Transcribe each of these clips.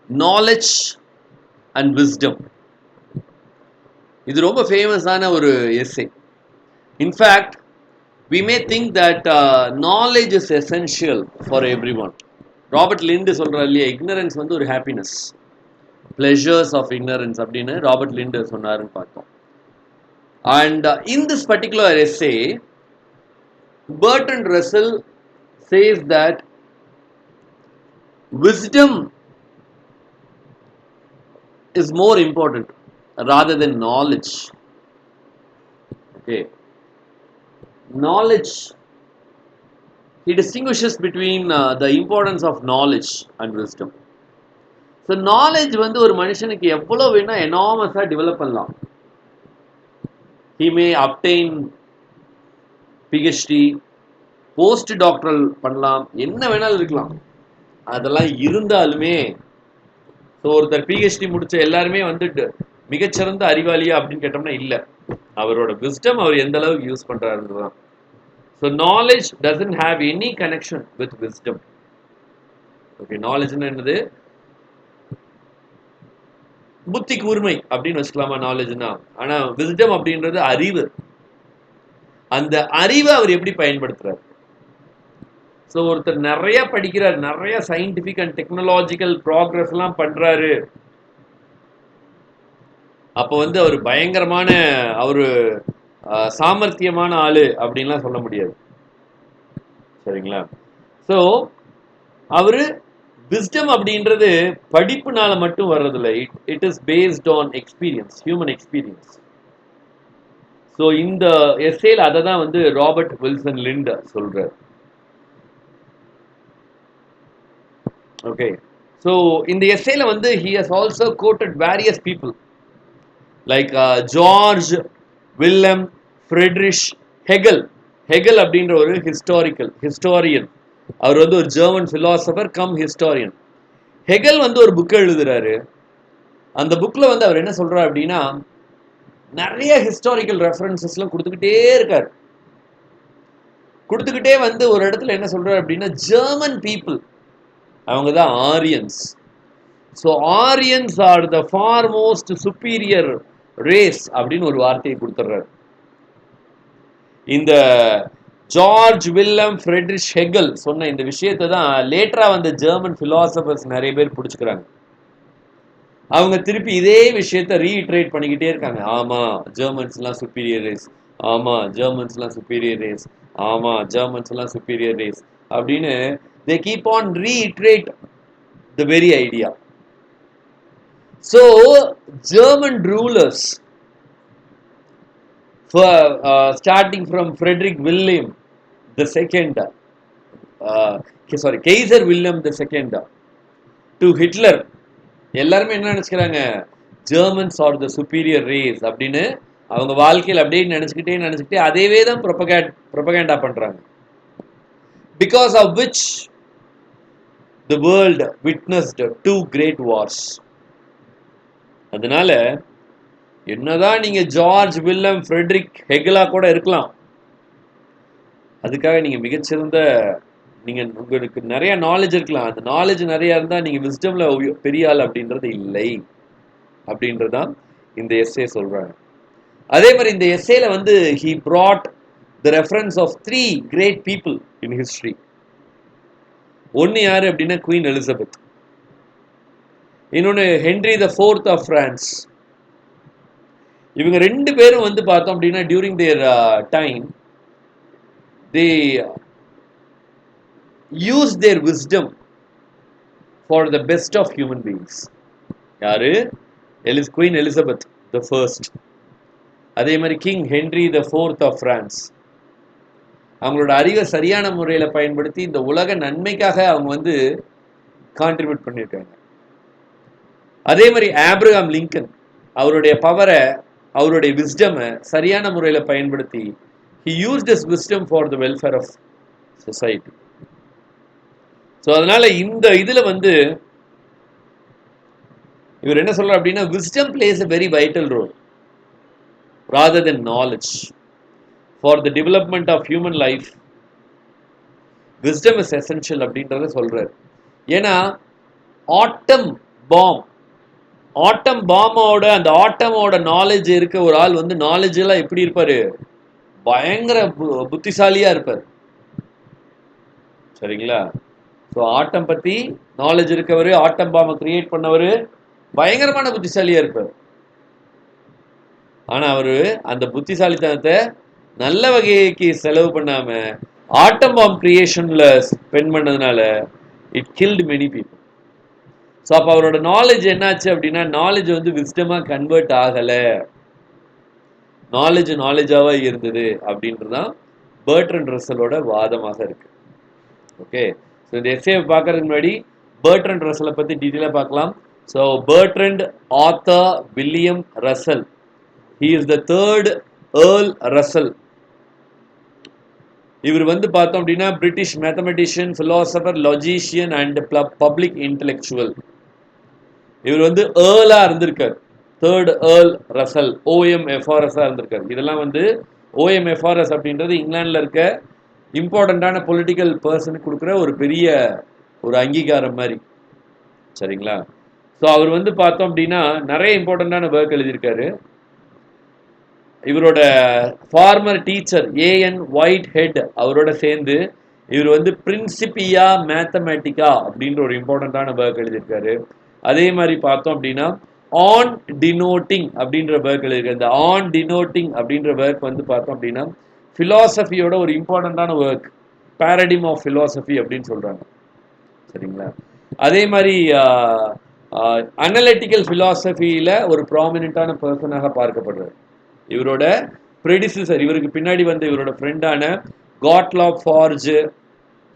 knowledge and wisdom. இது ரொம்ப ஃபேமஸான ஒரு essay. In fact we may think that knowledge is essential for everyone. Robert Lynd சொல்றாரு இல்லையா, ignorance வந்து ஒரு happiness, pleasures of ignorance அப்படின்னு ராபர்ட் லிண்டு சொன்னாருன்னு பார்த்தோம். And in this particular essay, Bertrand Russell says that wisdom is more important rather than knowledge. Okay. Knowledge, he distinguishes between the importance of knowledge and wisdom. So knowledge வந்து ஒரு மனுஷனுக்கு எவ்வளவு வேணா எனாமஸா develop பண்ணலாம். He may obtain PhD, post doctoral பண்ணலாம், என்ன வேணாலும் இருக்கலாம். அதெல்லாம் இருந்தாலுமே ஒருத்தர் பிஹெச்டி முடிச்ச எல்லாருமே வந்துட்டு மிகச்சிறந்த அறிவாளியா அப்படின்னு கேட்டோம்னா இல்லை. அவரோட விஸ்டம் அவர் எந்த அளவுக்கு யூஸ் பண்றாருன்னு தான். So knowledge doesn't have any connection with wisdom. Okay, நாலேஜ்னு என்னது? புத்தி கூர்மை அப்படின்னு வச்சுக்கலாமா நாலேஜ்னா? ஆனா விஸ்டம் அப்படின்றது அறிவு. அந்த அறிவை அவர் எப்படி பயன்படுத்துறாரு? ஸோ ஒருத்தர் நிறைய படிக்கிறார், நிறைய சயின்டிபிக் அண்ட் டெக்னாலஜிக்கல் ப்ராக்ரஸ் எல்லாம் பண்றாரு, அப்போ வந்து அவர் பயங்கரமான அவரு சாமர்த்தியமான ஆளு அப்படின்லாம் சொல்ல முடியாது. சரிங்களா? ஸோ அவரு விஸ்டம் அப்படின்றது படிப்புனால மட்டும் வர்றதில்லை. It is based on experience, human experience. So இந்த எஸ்ஸேல அதை தான் வந்து ராபர்ட் வில்சன் லிண்ட் சொல்றார். ஓகே, ஸோ இந்த எஸ்ஸேல வந்து he has also quoted various people like George William Friedrich Hegel. Hegel அப்படின்ற ஒரு ஹிஸ்டாரியன். அவர் வந்து ஒரு German philosopher cum historian. Hegel வந்து ஒரு புக் எழுதுறாரு. அந்த புக்ல வந்து அவர் என்ன சொல்றாரு அப்படின்னா, நிறைய ஹிஸ்டாரிக்கல் ரெஃபரன்சஸ்லாம் கொடுத்துக்கிட்டே இருக்காரு. கொடுத்துக்கிட்டே வந்து ஒரு இடத்துல என்ன சொல்றாரு அப்படின்னா, ஜெர்மன் பீப்புள் அவங்க தான் Aryans. So Aryans R the for most superior race அப்படின்னு ஒரு வார்த்தையை கொடுத்துட்றாரு. இந்த ஜார்ஜ் வில்லம் ஃப்ரெட்ரிஷ் ஹெகல் சொன்ன இந்த விஷயத்தை தான் லேட்டரா வந்த ஜெர்மன் பிலாசபர்ஸ் நிறைய பேர் பிடிச்சுக்கிறாங்க. அவங்க திருப்பி இதே விஷயத்தை ரீஇட்ரேட் பண்ணிக்கிட்டே இருக்காங்க. ஆமா ஜெர்மன்ஸ் எல்லாம் சுப்பீரியர் ரேஸ், ஆமா ஜெர்மன்ஸ் எல்லாம் சுப்பீரியர் ரேஸ், ஆமா ஜெர்மன்ஸ் எல்லாம் சுப்பீரியர் ரேஸ் அப்படின்னு they keep on reiterate the very idea. So German rulers, for starting from Frederick William the second, Kaiser William the second to Hitler, எல்லாருமே என்ன நினைச்சுக்கிறாங்க, Germans are the superior race அப்படின்னு அவங்க வாழ்க்கையில் அப்படியே நினைச்சுக்கிட்டே அதேவே தான் ப்ரொபகேண்டா பண்றாங்க. Because of which the world witnessed two great wars. அதனால என்னதான் நீங்க ஜார்ஜ் வில்லம் ஃப்ரெட்ரிக் ஹெகலா கூட இருக்கலாம், அதுக்காக நீங்க மிகச்சிறந்த நீங்க உங்களுக்கு நிறைய நாலேஜ் இருக்கலாம், அந்த நாலேஜ் நிறைய இருந்தா நீங்க விஸ்டம்ல பெரிய ஆள் அப்படின்றது இல்லை அப்படின்றதான் இந்த எஸ்ஸே சொல்றாங்க. அதே மாதிரி இந்த எஸ்ஸேல வந்து he brought the reference of three great people in history. ஒன்னு யாரு அப்படின்னா குவீன் எலிசபெத், இன்னொன்னு Henry the fourth of France. இவங்க ரெண்டு பேரும் வந்து பார்த்தோம் அப்படின்னா during their time they used their wisdom for the best of human beings. யாரு? குவீன் எலிசபெத் த ஃபர்ஸ்ட், அதே மாதிரி King Henry the fourth of France. அவங்களோட அறிவை சரியான முறையில் பயன்படுத்தி இந்த உலக நன்மைக்காக அவங்க வந்து கான்ட்ரிபியூட் பண்ணியிருக்காங்க. அதே மாதிரி ஆப்ரஹாம் லிங்கன் அவருடைய பவரை, அவருடைய விஸ்டமை சரியான முறையில் பயன்படுத்தி he used his wisdom for the welfare of society. So அதனால இந்த இதுல வந்து இவர் என்ன சொல்றார் அப்படின்னா, wisdom plays a very vital role rather than knowledge for the development of human life. Wisdom is essential அப்படின்றத சொல்றாரு. ஏன்னா ஆட்டம் பாம். ஆட்டம் பாமோட அந்த ஆட்டமோட நாலேஜ் இருக்க ஒரு ஆள் வந்து நாலேஜ் எல்லாம் எப்படி இருப்பாரு? பயங்கர புத்திசாலியா இருப்பார். சரிங்களா? ஸோ ஆட்டம் பத்தி நாலேஜ் இருக்கவர், ஆட்டம் பாம்பை கிரியேட் பண்ணவர் பயங்கரமான புத்திசாலியா இருப்பார். ஆனா அவரு அந்த புத்திசாலித்தனத்தை நல்ல வகைக்கு செலவு பண்ணாம ஆட்டம் பாம் கிரியேஷன்ல ஸ்பெண்ட் பண்ணதுனால it killed many people. So அப்போ அவரோட நாலேஜ் என்னாச்சு அப்படின்னா, நாலேஜ் வந்து விஸ்டமா கன்வெர்ட் ஆகல, நாலேஜாவா இருந்தது அப்படின்றதுதான் பர்ட்ரண்ட் ரசலோட வாதமாக இருக்கு. ஓகே, ஸோ இந்த எஸ்ஏ பார்க்கறதுக்கு முன்னாடி பர்ட்ரண்ட் ரசலை பத்தி டீட்டெயிலா பார்க்கலாம். So Bertrand Arthur William Russell, he is the third Earl Russell. இவர் வந்து பார்த்தோம் அப்படின்னா British mathematician, philosopher, logician and public intellectual. இவர் வந்து ஏர்லா இருந்திருக்கார். தேர்ட் ஏர்ல் ரசல், OMFRS இருந்திருக்காரு. இதெல்லாம் வந்து OMFRS அப்படின்றது இங்கிலாந்துல இருக்க இம்பார்ட்டண்டான பொலிட்டிக்கல் பர்சனுக்கு கொடுக்குற ஒரு பெரிய ஒரு அங்கீகாரம் மாதிரி. சரிங்களா? ஸோ அவர் வந்து பார்த்தோம் அப்படின்னா நிறைய இம்பார்ட்டண்டான ஒர்க் எழுதியிருக்காரு. இவரோட former teacher A N Whitehead அவரோட சேர்ந்து இவர் வந்து பிரின்சிபியா மேத்தமேட்டிக்கா அப்படின்ற ஒரு இம்பார்ட்டண்டான ஒர்க் எழுதியிருக்காரு. அதே மாதிரி பார்த்தோம் அப்படின்னா ஆன் டினோட்டிங் அப்படின்ற ஒர்க் எழுதியிருக்காரு. இந்த ஆன் டினோட்டிங் அப்படின்ற ஒர்க் வந்து பார்த்தோம் அப்படின்னா பிலாசபியோட ஒரு இம்பார்ட்டண்டான ஒர்க், பேரடிம் ஆஃப் பிலாசபி அப்படின்னு சொல்றாங்க. சரிங்களா? அதே மாதிரி அனலிட்டிக்கல் பிலாசபியில ஒரு ப்ராமினென்டான பர்சனாக பார்க்கப்படுறாரு. இவரோட ப்ரெடிசஸர், இவருக்கு பின்னாடி வந்த இவரோட ஃப்ரெண்டான காட்லாப் ஃபார்ஜ்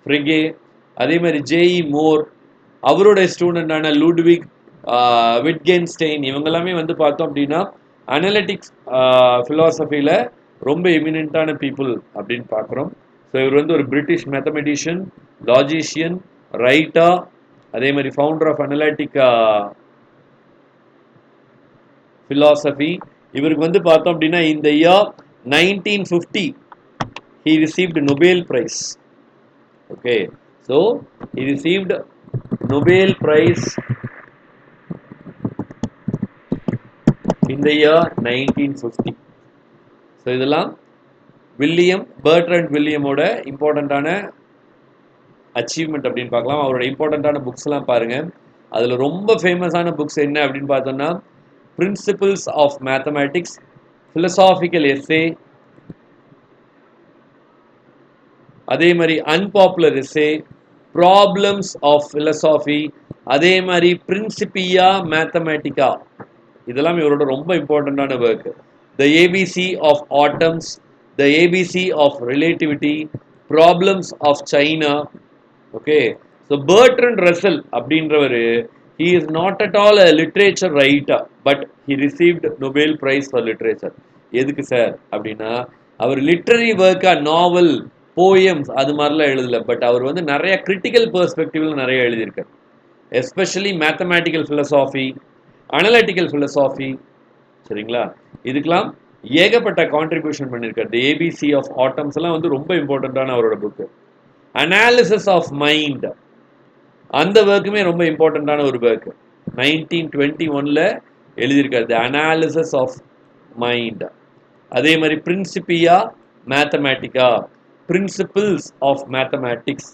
ஃப்ரிகே, அதே மாதிரி ஜேஇ மோர், அவரோட ஸ்டூடெண்டான லூட்விக் விட்கென்ஸ்டெயின், இவங்க எல்லாமே வந்து பார்த்தோம் அப்படின்னா அனலிட்டிக்ஸ் ஃபிலாசபியில் ரொம்ப எமினென்ட்டான பீப்புள் அப்படின்னு பார்க்குறோம். ஸோ இவர் வந்து ஒரு பிரிட்டிஷ் மேத்தமெட்டிஷியன், லாஜிஷியன், ரைட்டர், அதே மாதிரி ஃபவுண்டர் ஆஃப் அனலிட்டிக் philosophy. இவருக்கு வந்து பார்த்தோம் அப்படின்னா இந்த year 1950 he received Nobel Prize. Okay, so he received Nobel Prize in the year 1950. So இதெல்லாம் பர்ட்ரண்ட் வில்லியமோட இம்பார்ட்டண்ட்டான அச்சீவ்மெண்ட் அப்படின்னு பார்க்கலாம். அவரோட இம்பார்ட்டண்ட்டான புக்ஸ்லாம் பாருங்க. அதில் ரொம்ப ஃபேமஸான புக்ஸ் என்ன அப்படின்னு பார்த்தோம்னா Principles of Mathematics, Philosophical Essay, அதே மாதிரி Unpopular Essay, Problems of Philosophy, அதே மாதிரி Principia Mathematica, இதெல்லாம் இவரோட ரொம்ப இம்பார்ட்டண்டான work. The ABC of Atoms, The ABC of Relativity, Problems of China. Okay, so Bertrand Russell அப்படின்றவர் he is not at all a literature writer, but he received Nobel Prize for Literature. எதுக்கு sir அப்படின்னா அவர் literary ஒர்க்கா, நாவல், poems அது மாதிரிலாம் எழுதல, but அவர் வந்து நிறைய critical பெர்ஸ்பெக்டிவ்ல நிறைய எழுதியிருக்கார். Especially mathematical philosophy, analytical philosophy. சரிங்களா? இதுக்கெல்லாம் ஏகப்பட்ட கான்ட்ரிபியூஷன் பண்ணியிருக்கார். தி ஏபிசி ஆஃப் ஆட்டம்ஸ் எல்லாம் வந்து ரொம்ப இம்பார்ட்டண்ட்டான அவரோட புக்கு. அனாலிசிஸ் ஆஃப் மைண்ட், அந்த ஒர்க்குமே ரொம்ப இம்பார்ட்டண்ட்டான ஒரு ஒர்க். 1921 எழுதியிருக்காரு, தி அனாலிசிஸ் ஆஃப் மைண்ட். அதே மாதிரி Principia Mathematica, principles of mathematics,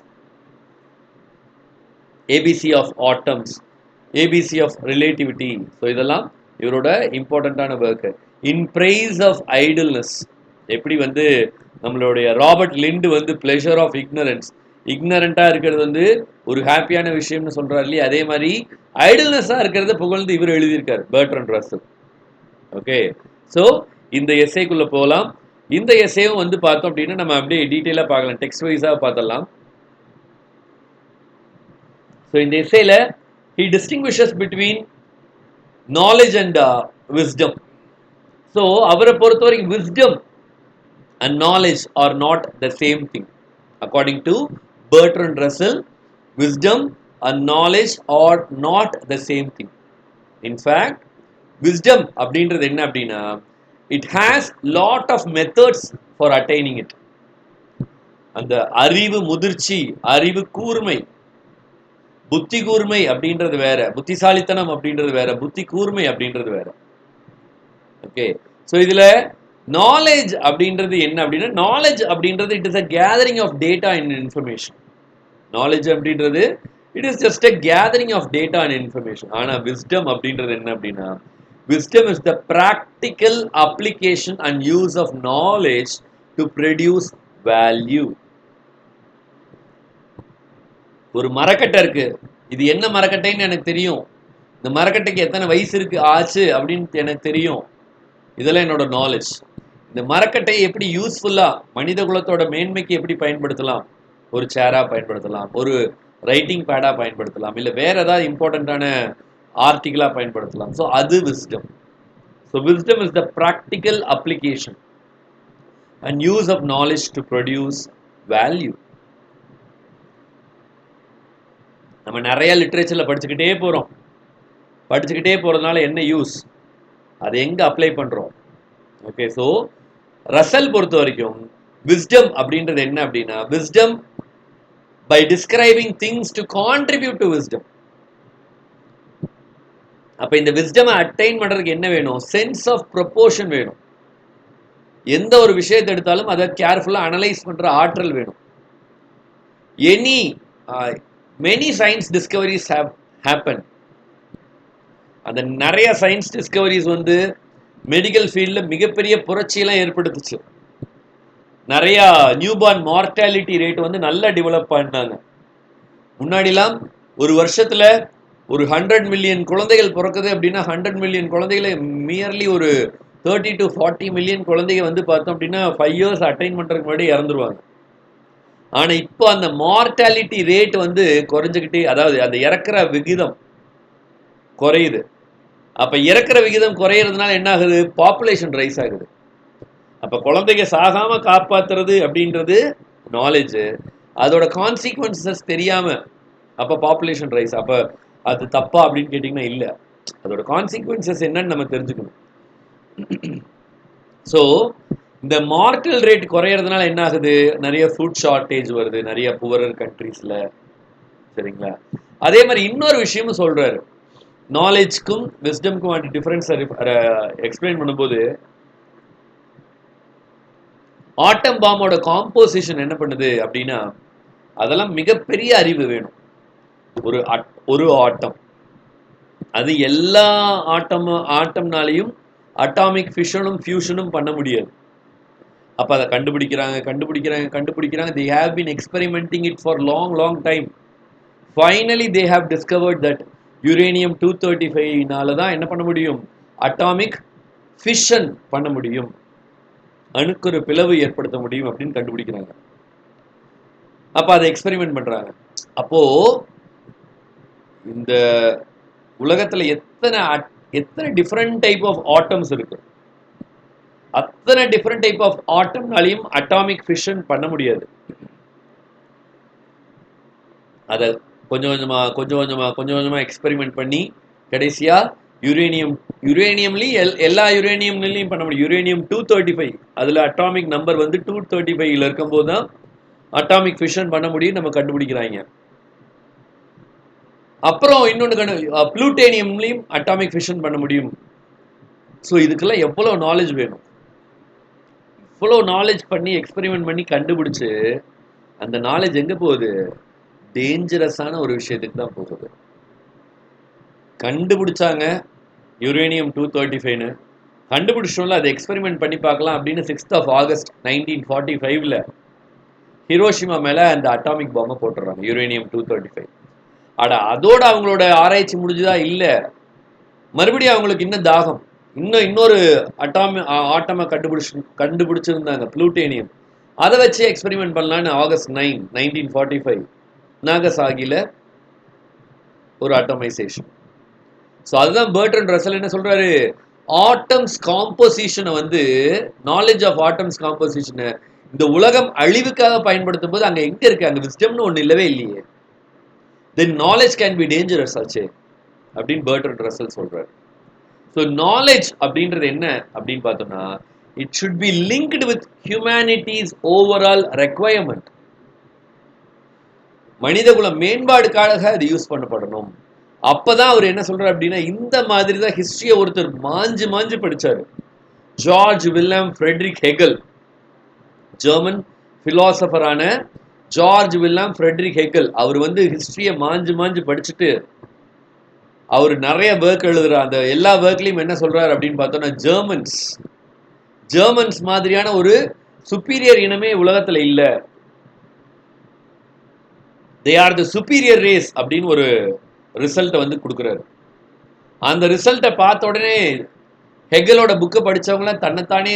ABC of atoms, ABC of relativity. So இதெல்லாம் இவரோட இம்பார்ட்டண்ட்டான work. In praise of idleness, எப்படி வந்து நம்மளுடைய ராபர்ட் லிண்ட் வந்து பிளஷர் ஆஃப் இக்னரன்ஸ், இக்னரண்டா இருக்கிறது வந்து ஒரு ஹாப்பியான விஷயம்னு சொல்றாரு இல்லையா, அதே மாதிரி ஐடில்னஸா இருக்கிறத புகழ்ந்து இவர் எழுதியிருக்காரு பர்ட்ரண்ட் ரசல். ஓகே, ஸோ இந்த எஸ்ஏக்குள்ள போகலாம். இந்த எஸ்ஏவும் வந்து பார்த்தோம் அப்படின்னா நம்ம அப்படியே டீட்டெயிலாக பார்க்கலாம், டெக்ஸ்ட் வைஸாக பார்த்தலாம். ஸோ இந்த எஸ்ஏல he distinguishes between knowledge and wisdom. So அவரை பொறுத்த வரைக்கும் wisdom and knowledge are not the same thing. According to Bertrand Russell, wisdom and knowledge are not the same thing. In fact, wisdom அப்படின்றது என்ன அப்படின்னா it has lot of methods for attaining it. அந்த அறிவு முதிர்ச்சி, அறிவு கூர்மை, புத்தி கூர்மை அப்படின்றது வேற, புத்திசாலித்தனம் அப்படின்றது வேற, புத்தி கூர்மை அப்படின்றது வேற. ஓகே, ஸோ இதுல நாலேஜ் அப்படின்றது என்ன அப்படின்னா, நாலேஜ் அப்படின்றது it is a gathering of data and information. Knowledge அப்படின்றது it is just a gathering of data and information. ஆனா விஸ்டம் அப்படின்றது என்ன அப்படின்னா, wisdom is the practical application and use of knowledge to produce value. ஒரு மரக்கட்டை இருக்கு, இது என்ன மரக்கட்டைன்னு எனக்கு தெரியும், இந்த மரக்கட்டைக்கு எத்தனை வயசு இருக்கு ஆச்சு அப்படின்னு எனக்கு தெரியும், இதெல்லாம் என்னோட நாலேஜ். இந்த மரக்கட்டையை எப்படி யூஸ்ஃபுல்லா மனித குலத்தோட மேன்மைக்கு எப்படி பயன்படுத்தலாம், ஒரு சேரா பயன்படுத்தலாம், ஒரு ரைட்டிங் பேடா பயன்படுத்தலாம், இல்ல வேற ஏதாவது இம்பார்ட்டன்டான ஆர்டிகிளா பயன்படுத்தலாம். ஸோ அது wisdom. So wisdom is the practical application and use of knowledge to produce value. நம்ம நிறைய லிட்ரேச்சர்ல படிச்சுக்கிட்டே போறோம், படிச்சுக்கிட்டே போறதுனால என்ன யூஸ், அதை எங்க அப்ளை பண்றோம்? ஓகே, ஸோ ரசல் பொறுத்த வரைக்கும் விஸ்டம் அப்படின்றது என்ன அப்படின்னா, wisdom by describing things to contribute to wisdom. அப்ப இந்த விஸ்டம் அட்டைன் பண்றதுக்கு என்ன வேணும்? சென்ஸ் ஆஃப் ப்ரொபோர்ஷன் வேணும். எந்த ஒரு விஷயத்தை எடுத்தாலும் அதை கேர்ஃபுல்லா அனலைஸ் பண்ற ஆற்றல் வேணும். Any many science discoveries have happened. அந்த நிறைய சயின்ஸ் டிஸ்கவரிஸ் வந்து மெடிக்கல் ஃபீல்ட்ல மிகப்பெரிய புரட்சியெல்லாம் ஏற்படுத்துச்சு. நிறைய நியூபார்ன் மார்டாலிட்டி ரேட் வந்து நல்லா டெவலப் பண்ணாங்க. முன்னாடிலாம் ஒரு வருஷத்துல ஒரு 100 மில்லியன் குழந்தைகள் பிறக்குது அப்படின்னா 100 மில்லியன் குழந்தைகளை மியர்லி ஒரு 30 to 40 மில்லியன் குழந்தைகள் வந்து பார்த்தோம் அப்படின்னா 5 years அட்டைன் பண்றதுக்கு முன்னாடி இறந்துருவாங்க. ஆனா இப்போ அந்த மார்டாலிட்டி ரேட் வந்து குறைஞ்சுக்கிட்டே, அதாவது அந்த இறக்குற விகிதம் குறையுது. அப்ப இறக்குற விகிதம் குறையிறதுனால என்ன ஆகுது? பாப்புலேஷன் ரைஸ் ஆகுது. அப்ப குழந்தைங்க சாகாம காப்பாத்துறது அப்படின்றது நாலேஜ், அதோட கான்சிக்வன்சஸ் தெரியாம அப்ப பாப்புலேஷன் ரைஸ். அப்ப அது தப்பா அப்படின்னு கேட்டீங்கன்னா இல்ல, அதோட கான்சிக்வன்சஸ் என்னன்னு நம்ம தெரிஞ்சுக்கணும். ஸோ இந்த மார்டல் ரேட் குறையறதுனால என்ன ஆகுது? நிறைய ஃபுட் ஷார்டேஜ் வருது நிறைய புவரர் கண்ட்ரீஸ்ல. சரிங்களா? அதே மாதிரி இன்னொரு விஷயமும் சொல்றாரு, நாலேஜ்க்கும் விஸ்டம்க்கும் டிஃபரன்ஸ் எக்ஸ்பிளைன் பண்ணும்போது, ஆட்டம் பாம்போட காம்போசிஷன் என்ன பண்ணுது அப்படின்னா, அதெல்லாம் மிகப்பெரிய அறிவு வேணும். ஒரு ஆட்டம், அது எல்லா ஆட்டம்னாலையும் அட்டாமிக் ஃபிஷனும் ஃபியூஷனும் பண்ண முடியாது. அப்ப அதை கண்டுபிடிக்கிறாங்க. they have been experimenting it for long time. Finally they have discovered that uranium 235 னால தான் என்ன பண்ண முடியும்? அட்டாமிக் ஃபிஷன் பண்ண முடியும், அணுக்கரு பிளவு ஏற்படுத்த முடியும் அப்படின்னு கண்டுபிடிக்கிறாங்க. அப்ப அதை எக்ஸ்பெரிமெண்ட் பண்றாங்க. அப்போ இந்த உலகத்துல எத்தனை டிஃபரெண்ட் டைப் ஆஃப் ஆட்டம்ஸ் இருக்கு, அத்தனை டிஃபரெண்ட் டைப் ஆஃப் ஆட்டம்னாலையும் அட்டாமிக் ஃபிஷன் பண்ண முடியாது. அதை கொஞ்சம் கொஞ்சமா எக்ஸ்பெரிமெண்ட் பண்ணி கடைசியா யுரேனியம்லயும் எல்லா யுரேனியம்லையும் பண்ண முடியும். யுரேனியம் 235 அதுல அட்டாமிக் நம்பர் வந்து 235 இருக்கும்போது தான் அட்டாமிக் ஃபிஷன் பண்ண முடியும் நம்ம கண்டுபிடிக்கிறாங்க. அப்புறம் இன்னொன்று புளூட்டோனியம்லையும் அட்டாமிக் ஃபிஷன் பண்ண முடியும். ஸோ இதுக்கெல்லாம் எவ்வளவு நாலேஜ் வேணும்? இவ்வளோ நாலேஜ் பண்ணி எக்ஸ்பெரிமெண்ட் பண்ணி கண்டுபிடிச்சு அந்த நாலேஜ் எங்க போகுது? டேஞ்சரஸான ஒரு விஷயத்துக்கு தான் போகுது. கண்டுபிடிச்சாங்க யுரேனியம் 235ன்னு, கண்டுபிடிச்சோம்ல அதை எக்ஸ்பெரிமெண்ட் பண்ணி பார்க்கலாம் அப்படின்னு 6th August 1945 ஹிரோஷிமா மேல அந்த அட்டாமிக் பாம்பை போட்டுறாங்க, யுரேனியம் 235. அதோட அவங்களோட ஆராய்ச்சி முடிஞ்சுதா? இல்ல, மறுபடியும் அவங்களுக்கு இன்னும் தாகம், இன்னொரு ஆட்டமை கண்டுபிடிச்சிருந்தாங்க புளூட்டோனியம். அதை வச்சு எக்ஸ்பெரிமெண்ட் பண்ணலான்னு August 9, 1945 நாகசாகில ஒரு அட்டமைசேஷன். ஸோ அதுதான் பெர்ட்ரண்ட் ரசல் என்ன சொல்றாரு, ஆட்டம்ஸ் காம்போசிஷனை வந்து, நாலேஜ் ஆஃப் ஆட்டம்ஸ் காம்போசிஷனை இந்த உலகம் அழிவுக்காக பயன்படுத்தும் போது அங்க எங்க இருக்கு? அங்க விஸ்டம்னு ஒண்ணு இல்லவே இல்லையே. Then knowledge can be dangerous ஆச்சே அப்படின்னு பெர்ட்ரண்ட் ரசல் சொல்றாரு. ஸோ நாலேஜ் அப்படின்றது என்ன அப்படின்னு பார்த்தோம்னா, it should be linked with humanity's overall requirement. மனிதகுல மேம்பாடுக்காக அது யூஸ் பண்ணப்படணும். அப்பதான் அவர் என்ன சொல்றாரு அப்படின்னா, இந்த மாதிரி தான் ஹிஸ்டரியை ஒருத்தர் மாஞ்சு மாஞ்சு படிச்சாரு. George William Friedrich Hegel, German பிலாசபரான ஜார்ஜ் வில்லம் ஃப்ரெட்ரிக் ஹெகல், அவர் வந்து ஹிஸ்டரியை மாஞ்சு மாஞ்சு படிச்சுட்டு அவர் நிறைய ஒர்க் எழுதுற அந்த எல்லா ஒர்க்லையும் என்ன சொல்றாரு அப்படின்னு பார்த்தோம்னா, ஜெர்மன்ஸ் மாதிரியான ஒரு சுப்பீரியர் இனமே உலகத்துல இல்ல, they are the superior race அப்படின்னு ஒரு ரிசல்ட்டை வந்து கொடுக்குறாரு. அந்த ரிசல்ட்டை பார்த்த உடனே ஹெகலோட புக்கை படிச்சவங்களாம் தன்னைத்தானே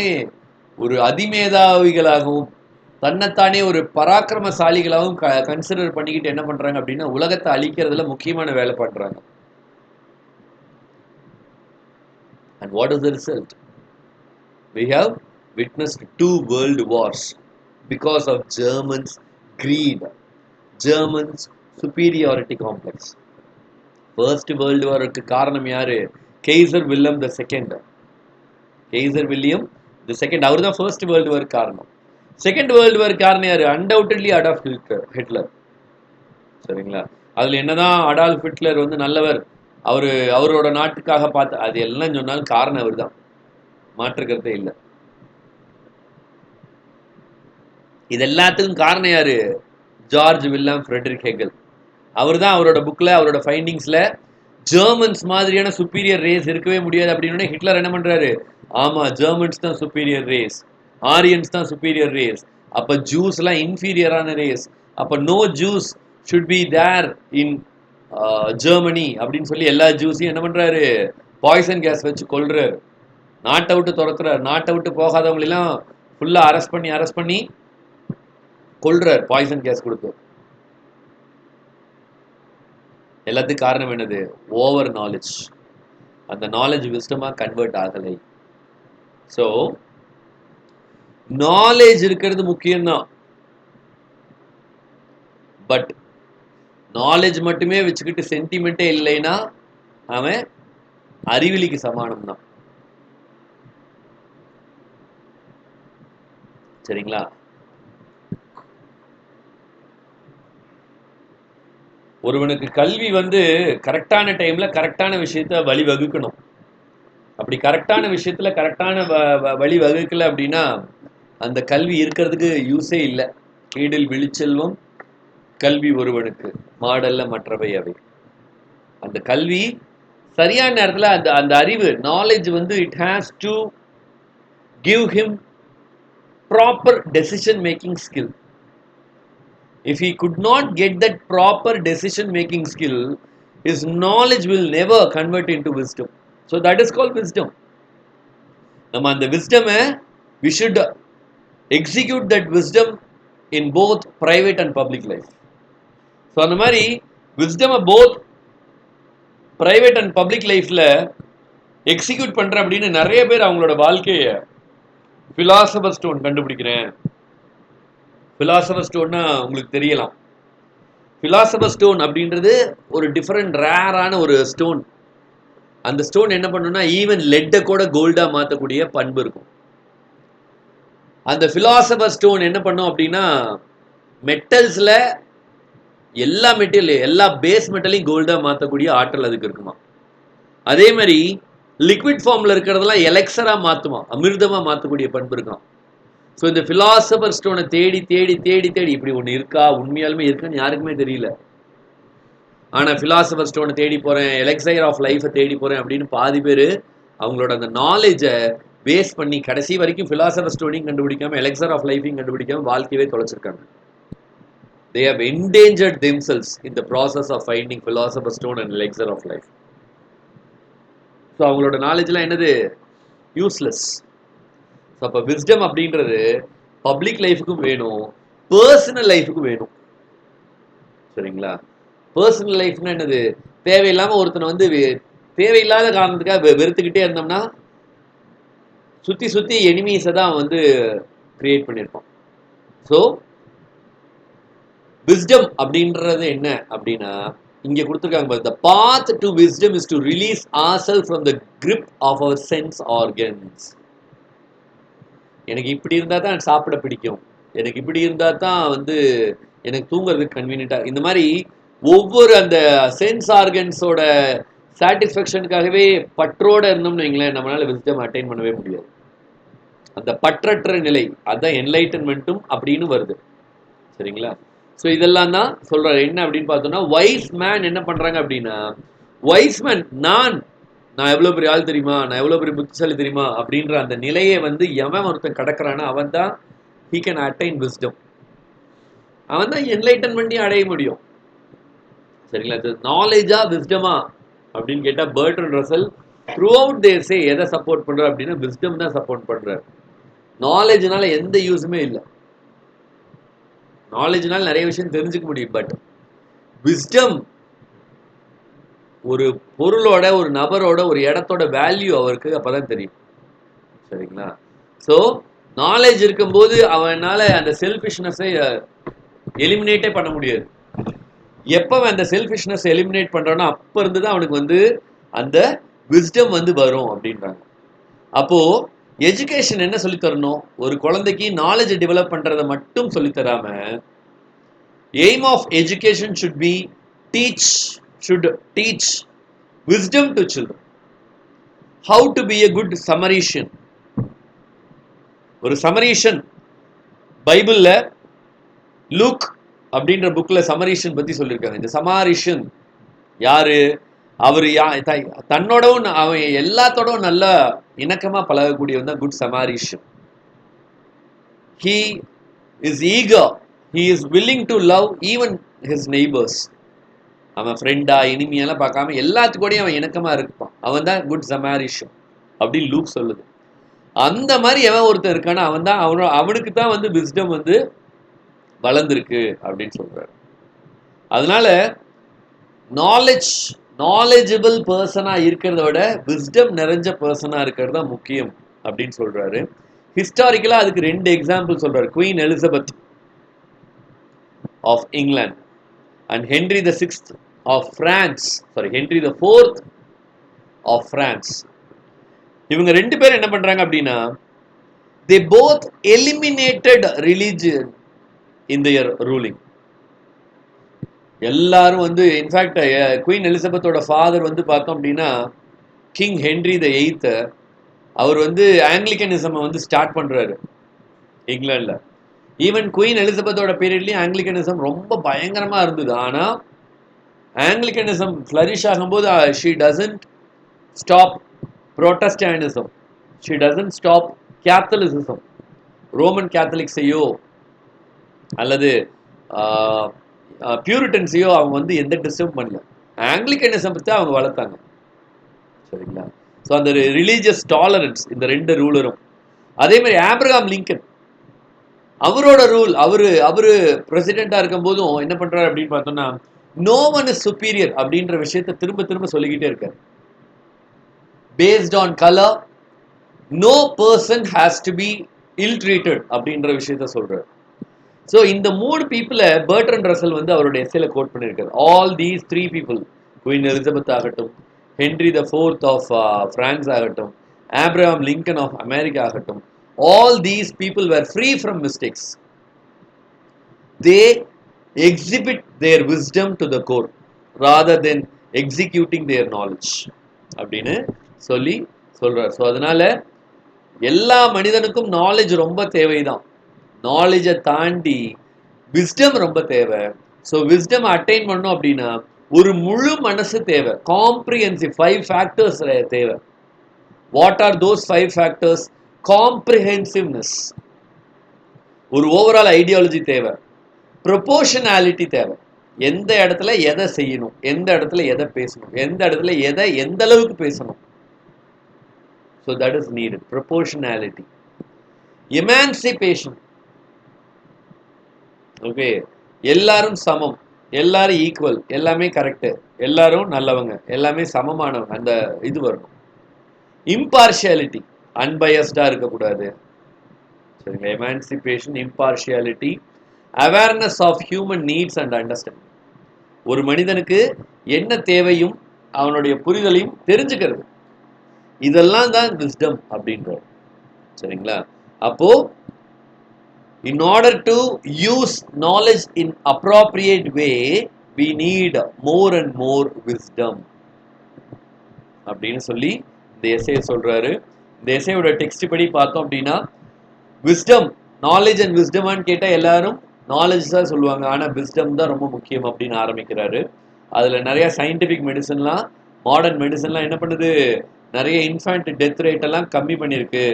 ஒரு அதிமேதாவிகளாகவும் தன்னைத்தானே ஒரு பராக்கிரமசாலிகளாகவும் கன்சிடர் பண்ணிக்கிட்டு என்ன பண்றாங்க அப்படின்னா, உலகத்தை அழிக்கிறதுல முக்கியமான வேலை பண்றாங்க. And what is the result? We have witnessed 2 world wars because of Germans' greed, Germans' superiority complex. First World War க்கு காரணம் யாரு? Kaiser Wilhelm II. Kaiser William II, அவர் தான் ஃபர்ஸ்ட் வேர்ல்டு வார் காரணம். செகண்ட் வேர்ல்டு வார் காரணம் யாரு? Undoubtedly Adolf Hitler. சரிங்களா? அதுல என்னதான் அடால்ஃப் ஹிட்லர் வந்து நல்லவர், அவரோட நாட்டுக்காக பார்த்து அது எல்லாம் சொன்னாலும் காரணம் அவர் தான், மாற்றுக்கிறதே இல்லை. இது எல்லாத்துக்கும் காரணம் யாரு? George William Friedrich Hegel. அவர் தான் அவரோட புக்ல அவரோட ஃபைண்டிங்ஸ்ல ஜெர்மன்ஸ் மாதிரியான சுப்பீரியர் ரேஸ் இருக்கவே முடியாது அப்படின்னு ஹிட்லர் என்ன பண்றாரு, ஆமா ஜெர்மன்ஸ் தான் சுப்பீரியர் ரேஸ், ஆரியன்ஸ் தான் சுப்பீரியர் ரேஸ், அப்ப ஜூஸ் எல்லாம் இன்ஃபீரியரான ரேஸ், அப்ப no Jews should be there in Germany அப்படின்னு சொல்லி எல்லா ஜூஸையும் என்ன பண்றாரு, பாய்சன் கேஸ் வச்சு கொல்றாரு, நாட்டை விட்டு துரத்துறாரு, நாட்டை விட்டு போகாதவங்களெல்லாம் ஃபுல்லா அரெஸ்ட் பண்ணி கொல்றாரு பாய்சன் கேஸ் கொடுத்து. எல்லாத்துக்கும் காரணம் என்னது? Over knowledge. அந்த நாலேஜ் விஸ்டமா கன்வெர்ட் ஆகலை. ஸோ நாலேஜ் இருக்கிறது முக்கியம்தான், பட் நாலேஜ் மட்டுமே வச்சுக்கிட்டு சென்டிமெண்டே இல்லைன்னா அவன் அறிவிலிக்கு சமானம் தான். சரிங்களா? ஒருவனுக்கு கல்வி வந்து கரெக்டான டைம்ல கரெக்டான விஷயத்த வழிவகுக்கணும். அப்படி கரெக்டான விஷயத்துல கரெக்டான வழி வகுக்கல அப்படின்னா அந்த கல்வி இருக்கிறதுக்கு யூஸே இல்லை. கீடில் விழிச்செல்வம் கல்வி ஒருவனுக்கு மாடல்ல மற்றவை அவை. அந்த கல்வி சரியான நேரத்தில் அந்த அறிவு நாலேஜ் வந்து it has to give him proper decision making skill. If he could not get that proper decision making skill, his knowledge will never convert into wisdom. So that is called wisdom. நம்ம அந்த wisdom we should execute that wisdom in both private and public life. So அந்த மாதிரி wisdom both private and public lifeல execute பண்ற அப்படின்னு நிறைய பேர் அவங்களோட வாழ்க்கையை philosopher stone கண்டுபிடிக்கிறேன். பிலாசபர் ஸ்டோன்னா உங்களுக்கு தெரியலாம். பிலாசபர் ஸ்டோன் அப்படின்றது ஒரு டிஃபரெண்ட் ரேரான ஒரு ஸ்டோன். அந்த ஸ்டோன் என்ன பண்ணுன்னா ஈவன் லெட்டை கூட கோல்டா மாற்றக்கூடிய பண்பு இருக்கும். அந்த பிலாசபர் ஸ்டோன் என்ன பண்ணும் அப்படின்னா மெட்டல்ஸ்ல எல்லா மெட்டீரியல் எல்லா பேஸ் மெட்டலையும் கோல்டா மாற்றக்கூடிய ஆற்றல் அதுக்கு இருக்குமா. அதே மாதிரி லிக்விட் ஃபார்ம்ல இருக்கிறதெல்லாம் எலெக்சரா மாற்றுமா, அமிர்தமா மாற்றக்கூடிய பண்பு இருக்கான். ஸோ இந்த பிலாசபர் ஸ்டோனை தேடி தேடி தேடி தேடி இப்படி ஒன்று இருக்கா, உண்மையாலுமே இருக்குன்னு யாருக்குமே தெரியல. ஆனால் பிலாசபர் ஸ்டோனை தேடி போகிறேன், எலெக்சைர் ஆஃப் லைஃபை தேடி போகிறேன் அப்படின்னு பாதி பேர் அவங்களோட அந்த நாலேஜை பேஸ் பண்ணி கடைசி வரைக்கும் பிலாசபர் ஸ்டோனையும் கண்டுபிடிக்காம எலெக்சர் ஆஃப் லைஃபையும் கண்டுபிடிக்காம வாழ்க்கையவே தொலைச்சிருக்காங்க. They have endangered themselves in the process of finding philosopher's stone and elixir of life. So அவங்களோட நாலேஜ்லாம் என்னது? யூஸ்லெஸ். அப்போ விஸ்டம் அப்படின்றது பப்ளிக் லைஃபுக்கும் வேணும், பர்சனல் லைஃபுக்கும் வேணும். சரிங்களா? பர்சனல் லைஃப்னா என்னது? தேவையில்லாமல் ஒருத்தனை வந்து தேவையில்லாத காரணத்துக்காக வெறுத்துக்கிட்டே இருந்தோம்னா சுற்றி சுற்றி எனிமீஸை தான் வந்து கிரியேட் பண்ணியிருப்பான். ஸோ விஸ்டம் அப்படின்றது என்ன அப்படின்னா இங்கே கொடுத்துருக்காங்க, the path to wisdom is to release ourselves from the grip of our sense organs. எனக்கு இப்படி இருந்தால் தான் சாப்பிட பிடிக்கும், எனக்கு இப்படி இருந்தால் தான் வந்து எனக்கு தூங்குறதுக்கு கன்வீனியன்ட்டா, இந்த மாதிரி ஒவ்வொரு அந்த சென்ஸ் ஆர்கன்ஸோட சாட்டிஸ்ஃபேக்ஷனுக்காகவே பற்றோட இருந்தோம்னு வைங்களேன், நம்மளால விஸ்டம் அட்டைன் பண்ணவே முடியாது. அந்த பற்றற்ற நிலை, அதான் என்லைட்டன்மெண்ட்டும் அப்படின்னு வருது. சரிங்களா? ஸோ இதெல்லாம் தான் சொல்றாரு. என்ன அப்படின்னு பார்த்தோம்னா, வைஸ் மேன் என்ன பண்றாங்க அப்படின்னா, வைஸ் மேன் நான் எவ்வளவு பெரிய ஆள் தெரியுமா, நான் எவ்வளவு பெரிய புத்திசாலி தெரியுமா அப்படின்ற அந்த நிலையை வந்து எவன் ஒருத்தன் கடக்கிறானோ அவன் தான் he can attain wisdom. அவன் தான் என்லைட்டன்மெண்ட்டையும் அடைய முடியும். சரிங்களா? இது நாலேஜா விஸ்டமா அப்படின்னு கேட்டா பர்ட்ரண்ட் ரசல் த்ரூ அவுட் தேர் சே எதை சப்போர்ட் பண்ற அப்படின்னா விஸ்டம் தான் சப்போர்ட் பண்றாரு. நாலேஜ்னால எந்த யூஸுமே இல்லை. நாலேஜ்னால நிறைய விஷயம் தெரிஞ்சுக்க முடியும், பட் விஸ்டம் ஒரு பொருளோட, ஒரு நபரோட, ஒரு இடத்தோட வேல்யூ அவருக்கு அப்பதான் தெரியும். சரிங்களா? ஸோ நாலேஜ் இருக்கும்போது அவனால அந்த செல்ஃபிஷ்னஸை எலிமினேட்டே பண்ண முடியாது. எப்போ அந்த செல்ஃபிஷ்னஸ் எலிமினேட் பண்றானோ அப்ப இருந்து தான் அவனுக்கு வந்து அந்த விஸ்டம் வந்து வரும் அப்படின்றாங்க. அப்போ எஜுகேஷன் என்ன சொல்லி தரணும்? ஒரு குழந்தைக்கு நாலேஜ் டெவலப் பண்றதை மட்டும் சொல்லி தராம, aim of education should teach wisdom to children. How to be a good Samaritan. ஒரு சமரீஷன் பைபிள்ல லூக் அப்படின்ற புக்ல சமரீஷன் பத்தி சொல்லியிருக்காங்க. இந்த சமாரிஷன் யாரு? அவர் தன்னோடவும் அவன் எல்லாத்தோடவும் நல்ல இணக்கமா பழகக்கூடியவன் தான் good சமாரிஷன். He is eager, he is willing to love even his neighbors. அவன் ஃப்ரெண்டா இனிமையெல்லாம் பார்க்காம எல்லாத்துக்கூடையும் அவன் இணக்கமா இருப்பான். அவன் தான் குட் சமாரிஷன் அப்படின்னு லூக் சொல்லுது. அந்த மாதிரி எவன் ஒருத்தன் இருக்கானா அவன் தான் அவனுக்கு தான் வந்து விஸ்டம் வந்து வளர்ந்துருக்கு அப்படின்னு சொல்றாரு. அதனால நாலேஜபிள் பர்சனா இருக்கிறத விட விஸ்டம் நிறைஞ்ச பர்சனா இருக்கிறது தான் முக்கியம் அப்படின்னு சொல்றாரு. ஹிஸ்டாரிக்கலா அதுக்கு 2 எக்ஸாம்பிள் சொல்றாரு. Queen Elizabeth of England and Henry the 6th of France, Henry the 4th of France. இவங்க 2 பேரும் என்ன பண்றாங்க அப்படின்னா, they both eliminated religion in their ruling. எல்லாரும் வந்து இன்ஃபேக்ட் குவீன் எலிசபெத்தோட ஃபாதர் வந்து பார்த்தோம் அப்படின்னா கிங் ஹென்ரி தி 8th, அவர் வந்து ஆங்கிலிக்கனிசம் வந்து ஸ்டார்ட் பண்றாரு இங்கிலாந்துல. ஈவன் குவீன் எலிசபெத்தோட பீரியட்லயும் ஆங்கிலிக்கனிசம் ரொம்ப பயங்கரமா இருந்தது. ஆனா ஆங்கிலிக்கனிசம் ஃபிளரிஷ் ஆகும்போது she doesn't stop Protestantism, she doesn't stop Catholicism. Roman கேத்தலிக்ஸையோ அல்லது பியூரிட்டன்ஸையோ அவங்க வந்து எந்த டிஸ்டர்ப் பண்ணல. ஆங்கிலிக்கனிசம் பற்றி அவங்க வளர்த்தாங்க. சரிங்களா? ஸோ அந்த ரிலீஜியஸ் டாலரன்ஸ் இந்த 2 ரூலரும். அதே மாதிரி ஆப்ரஹாம் லிங்கன் அவரோட ரூல், அவரு பிரசிடென்டா இருக்கும் போதும் என்ன பண்றாரு அப்படின்னு பார்த்தோம்னா, நோ ஒன் இஸ் சுப்பீரியர் அப்படின்ற விஷயத்தை திரும்ப திரும்ப சொல்லிக்கிட்டே இருக்காரு. Based on colour no person has to be ill treated அப்படின்ற விஷயத்த சொல்றாரு. ஸோ இந்த 3 பீப்புளை பர்ட்ரண்ட் ரசல் வந்து அவருடைய எஸ்ஸேல கோட் பண்ணியிருக்காரு. All these 3 people, Queen Elizabeth ஆகட்டும், Henry the 4th of France ஆகட்டும், ஆப்ரஹாம் லிங்கன் ஆஃப் அமெரிக்கா ஆகட்டும், all these people were free from mistakes. They exhibit their wisdom to the core rather than executing their knowledge அப்படின்னு சொல்றார். So அதனால எல்லா மனிதனுக்கும் knowledge ரொம்ப தேவைதான். நாலேஜை தாண்டி விஸ்டம் ரொம்ப தேவை. ஸோ விஸ்டம் அட்டைன் பண்ணோம் அப்படின்னா ஒரு முழு மனசு தேவை. காம்ப்ரிஹென்சிவ் 5 ஃபேக்டர்ஸ் தேவை. What are those 5 factors? Comprehensiveness, ஒரு ஓவரால் ஐடியாலஜி தேவை. ப்ரொபோர்ஷனாலிட்டி தேவை. எந்த இடத்துல எதை செய்யணும், எந்த இடத்துல எதை பேசணும், எந்த இடத்துல எதை எந்த அளவுக்கு பேசணும். So that is needed. Proportionality. Emancipation. Okay, எல்லாரும் சமம், எல்லாரும் ஈக்குவல், எல்லாமே கரெக்டு, எல்லாரும் நல்லவங்க, எல்லாமே சமமானவங்க, அந்த இது வரணும். இம்பார்ஷியாலிட்டி, அன்பயஸ்டா இருக்கக்கூடாது. சரிங்க. Emancipation, impartiality, awareness of human needs and understanding. ஒரு மனிதனுக்கு என்ன தேவையும் அவனுடைய புரிதலையும் தெரிஞ்சுக்கிறது, இதெல்லாம் தான் விஸ்டம் அப்படின்றது. சரிங்களா? அப்போ In order to use knowledge in appropriate way, we need more and more wisdom அப்படின்னு சொல்லி இந்த எஸ்ஏ சொல்றாரு. இந்த எஸ்ஏயோட டெக்ஸ்ட் படி பார்த்தோம் அப்படின்னா, விஸ்டம், நாலேஜ் அண்ட் விஸ்டமான்னு கேட்டால் எல்லாரும் நாலேஜ் தான் சொல்லுவாங்க, ஆனால் விஸ்டம் தான் ரொம்ப முக்கியம் அப்படின்னு ஆரம்பிக்கிறாரு. அதில் நிறைய சயின்டிஃபிக் மெடிசன்லாம், மாடர்ன் மெடிசன்லாம் என்ன பண்ணுது, நிறைய இன்ஃபேண்ட் டெத் ரேட் எல்லாம் கம்மி பண்ணியிருக்கு.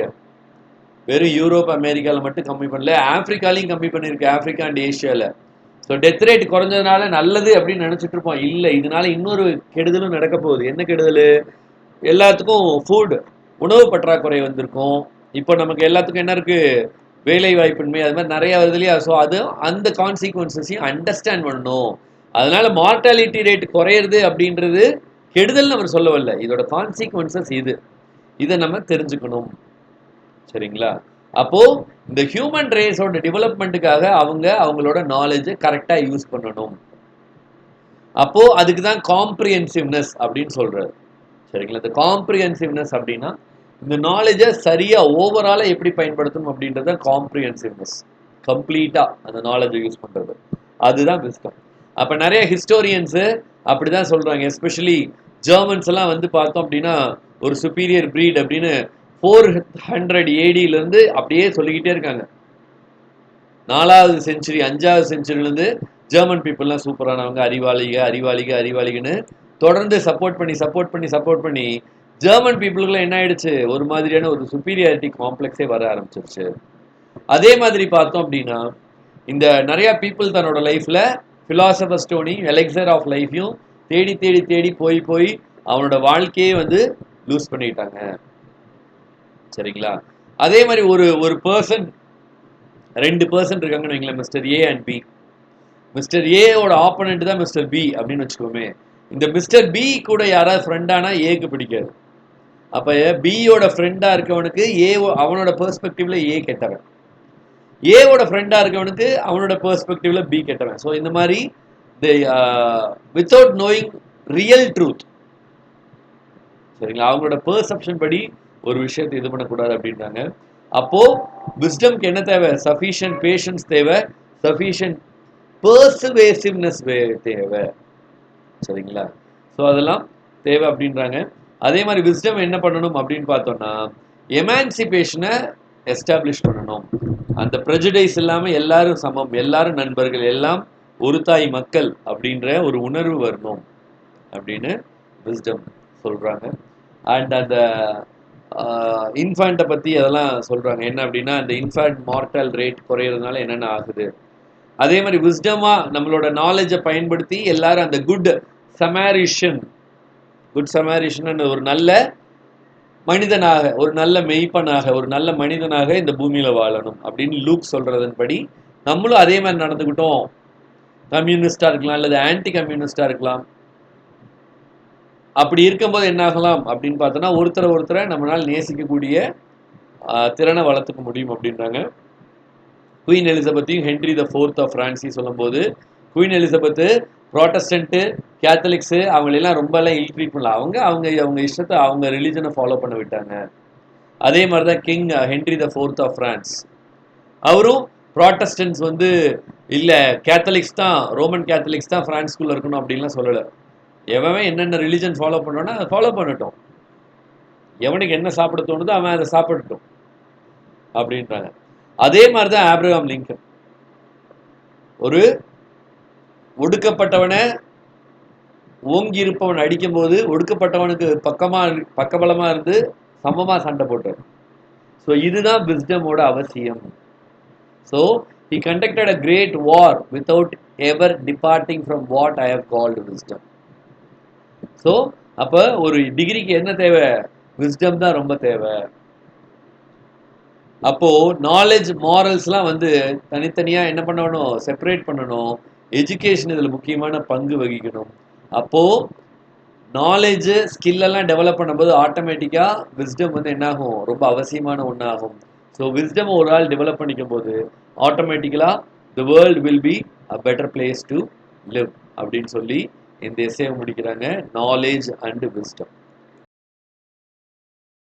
வெறும் யூரோப் அமெரிக்காவில் மட்டும் கம்மி பண்ணல, ஆப்பிரிக்காலையும் கம்மி பண்ணியிருக்கு, ஆப்பிரிக்கா அண்ட் ஏஷியாவில். ஸோ டெத் ரேட் குறைஞ்சதுனால நல்லது அப்படின்னு நினச்சிட்டு இருப்போம். இல்லை, இதனால இன்னொரு கெடுதலும் நடக்க போகுது. என்ன கெடுதல்? எல்லாத்துக்கும் ஃபுட், உணவு பற்றாக்குறை வந்திருக்கும். இப்போ நமக்கு எல்லாத்துக்கும் என்ன இருக்கு, வேலை வாய்ப்பின்மை, அது மாதிரி நிறைய வருது இல்லையா? ஸோ அது அந்த கான்சிக்வன்சஸையும் அண்டர்ஸ்டாண்ட் பண்ணணும். அதனால மார்டாலிட்டி ரேட் குறையிறது அப்படின்றது கெடுதல் அவர் சொல்ல வரல, இதோட கான்சிக்வன்சஸ் இதை நம்ம தெரிஞ்சுக்கணும். சரிங்களா? அப்போ இந்த ஹியூமன் ரேஸோட டெவலப்மெண்ட்டுக்காக அவங்களோட நாலேஜை கரெக்டா யூஸ் பண்ணணும். அப்போ அதுக்கு தான் காம்ப்ரிஹென்சிவ்னஸ் அப்படின்னு சொல்றாரு. சரிங்களா? இந்த காம்ப்ரிஹென்சிவ்னஸ் அப்படின்னா இந்த நாலேஜை சரியா ஓவராலா எப்படி பயன்படுத்தணும் அப்படின்றத காம்ப்ரிஹென்சிவ்னஸ், கம்ப்ளீட்டா அந்த நாலேஜை யூஸ் பண்றது, அதுதான் விஸ்டம். அப்ப நிறைய ஹிஸ்டோரியன்ஸ் அப்படிதான் சொல்றாங்க. எஸ்பெஷலி ஜெர்மன்ஸ் எல்லாம் வந்து பார்த்தோம் அப்படின்னா ஒரு சுப்பீரியர் பிரீட் அப்படின்னு 400 AD அப்படியே சொல்லிக்கிட்டே இருக்காங்க. 4வது செஞ்சுரி 5வது செஞ்சுரியிலேருந்து ஜெர்மன் பீப்புளெலாம் சூப்பரானவங்க, அறிவாளிகன்னு தொடர்ந்து சப்போர்ட் பண்ணி ஜெர்மன் பீப்புளுக்குள்ள என்ன ஆயிடுச்சு, ஒரு மாதிரியான ஒரு சுப்பீரியாரிட்டி காம்ப்ளெக்ஸே வர ஆரம்பிச்சிருச்சு. அதே மாதிரி பார்த்தோம் அப்படின்னா இந்த நிறைய பீப்புள் தன்னோட லைஃப்ல பிலாசபர் ஸ்டோனையும் எலெக்சர் ஆஃப் லைஃபையும் தேடி போய் அவனோட வாழ்க்கையே வந்து லூஸ் பண்ணிட்டாங்க. சரிங்களா? அதே மாதிரி ஒரு பர்சன், 2 பர்சன் இருக்காங்கன்னு வைங்களேன், Mister A and B. Mister ஏவோட ஆப்போனன்ட் தான் மிஸ்டர் பி அப்படின்னு வச்சுக்கோமே. இந்த மிஸ்டர் பி கூட யாராவது ஃப்ரெண்டானா ஏக்கு பிடிக்காது. அப்ப பியோட ஃப்ரெண்டா இருக்கவனுக்கு ஏ, அவனோட பெர்ஸ்பெக்டிவ்ல ஏ கெட்டவன், ஏவோட ஃப்ரெண்டா இருக்கவனுக்கு அவனோட பெர்ஸ்பெக்டிவ்ல பி கெட்டவன். ஸோ இந்த மாதிரி வித்தவுட் நோயிங் ரியல் ட்ரூத், சரிங்களா, அவங்களோட பெர்செப்ஷன் படி ஒரு விஷயத்தை இது பண்ணக்கூடாது அப்படின்றாங்க. அப்போ விஸ்டம்க்கு என்ன தேவை? சஃபிஷியன்ட் பேஷன்ஸ் தேவை, சஃபிஷியன்ட் பர்சுவேசிவ்னஸ் தேவை. சரிங்களா? ஸோ அதெல்லாம் தேவை அப்படின்றாங்க. அதே மாதிரி விஸ்டம் என்ன பண்ணணும் அப்படின்னு பார்த்தோம்னா, எமான்சிபேஷனை எஸ்டாப்ளிஷ் பண்ணணும். அந்த ப்ரெஜுடைஸ் இல்லாமல் எல்லாரும் சமம், எல்லாரும் நண்பர்கள், எல்லாம் ஒரு தாய் மக்கள் அப்படின்ற ஒரு உணர்வு வரணும் அப்படின்னு விஸ்டம் சொல்றாங்க. அண்ட் அந்த இன்ஃபேண்ட்டை பற்றி அதெல்லாம் சொல்கிறாங்க. என்ன அப்படின்னா, அந்த இன்ஃபேண்ட் மார்டல் ரேட் குறையிறதுனால என்னென்ன ஆகுது. அதே மாதிரி விஸ்டமாக நம்மளோட நாலேஜை பயன்படுத்தி எல்லாரும் அந்த குட் சமாரிஷன் ஒரு நல்ல மனிதனாக, ஒரு நல்ல மெய்ப்பனாக, ஒரு நல்ல மனிதனாக இந்த பூமியில வாழணும் அப்படின்னு லூக் சொல்றதன்படி நம்மளும் அதே மாதிரி நடந்துக்கிட்டோம். கம்யூனிஸ்டா இருக்கலாம், அல்லது ஆன்டி கம்யூனிஸ்டா இருக்கலாம். அப்படி இருக்கும்போது என்ன ஆகலாம் அப்படின்னு பார்த்தோன்னா, ஒருத்தரை நம்மளால் நேசிக்கக்கூடிய திறனை வளர்த்துக்க முடியும் அப்படின்றாங்க. குயின் எலிசபெத்தையும் ஹென்ரி த ஃபோர்த் ஆஃப் பிரான்சி சொல்லும்போது, குயின் எலிசபெத்து ப்ராட்டஸ்டன்ட்டு, கேத்தலிக்ஸு அவங்களெல்லாம் ரொம்பலாம் இல்ட்ரீட் பண்ணல. அவங்க இஷ்டத்தை, அவங்க ரிலிஜனை ஃபாலோ பண்ண விட்டாங்க. அதே மாதிரி தான் King Henry the fourth of France, அவரும் ப்ராட்டஸ்டன்ஸ் வந்து இல்லை, கேத்தலிக்ஸ் தான், ரோமன் கேத்தலிக்ஸ் தான் பிரான்ஸ்குள்ளே இருக்கணும் அப்படின்லாம் சொல்லலை. எவன் என்னென்ன ரிலிஜன் ஃபாலோ பண்ணோன்னா அதை ஃபாலோ பண்ணட்டும், எவனுக்கு என்ன சாப்பிட தோணுதோ அவன் அதை சாப்பிடட்டும் அப்படின்றாங்க. அதே மாதிரி தான் ஆப்ரஹாம் லிங்கன், ஒரு ஒடுக்கப்பட்டவனை ஓங்கி இருப்பவன் அடிக்கும் போது ஒடுக்கப்பட்டவனுக்கு பக்கபலமா இருந்து சமமா சண்டை போட்டார். ஸோ இதுதான் விஸ்டமோட அவசியம். So he conducted a great war without ever departing from what I have called wisdom. So அப்போ ஒரு டிகிரிக்கு என்ன தேவை? விஸ்டம் தான் ரொம்ப தேவை. அப்போ நாலேஜ் மாரல்ஸ்லாம் வந்து தனித்தனியா என்ன பண்ணணும், செப்பரேட் பண்ணணும். எஜுகேஷன் இதில் முக்கியமான பங்கு வகிக்கணும். அப்போ நாலேஜ் ஸ்கில்லெல்லாம் டெவலப் பண்ணும்போது ஆட்டோமேட்டிக்காக விஸ்டம் வந்து என்னாகும், ரொம்ப அவசியமான ஒன்றாகும். ஸோ விஸ்டம் ஒரு ஆள் டெவலப் பண்ணிக்கும் போது ஆட்டோமேட்டிக்கலாக the world will be a better place to live அப்படின்னு சொல்லி இந்த எஸ்ஸேவை முடிக்கிறாங்க, நாலேஜ் அண்ட் விஸ்டம்.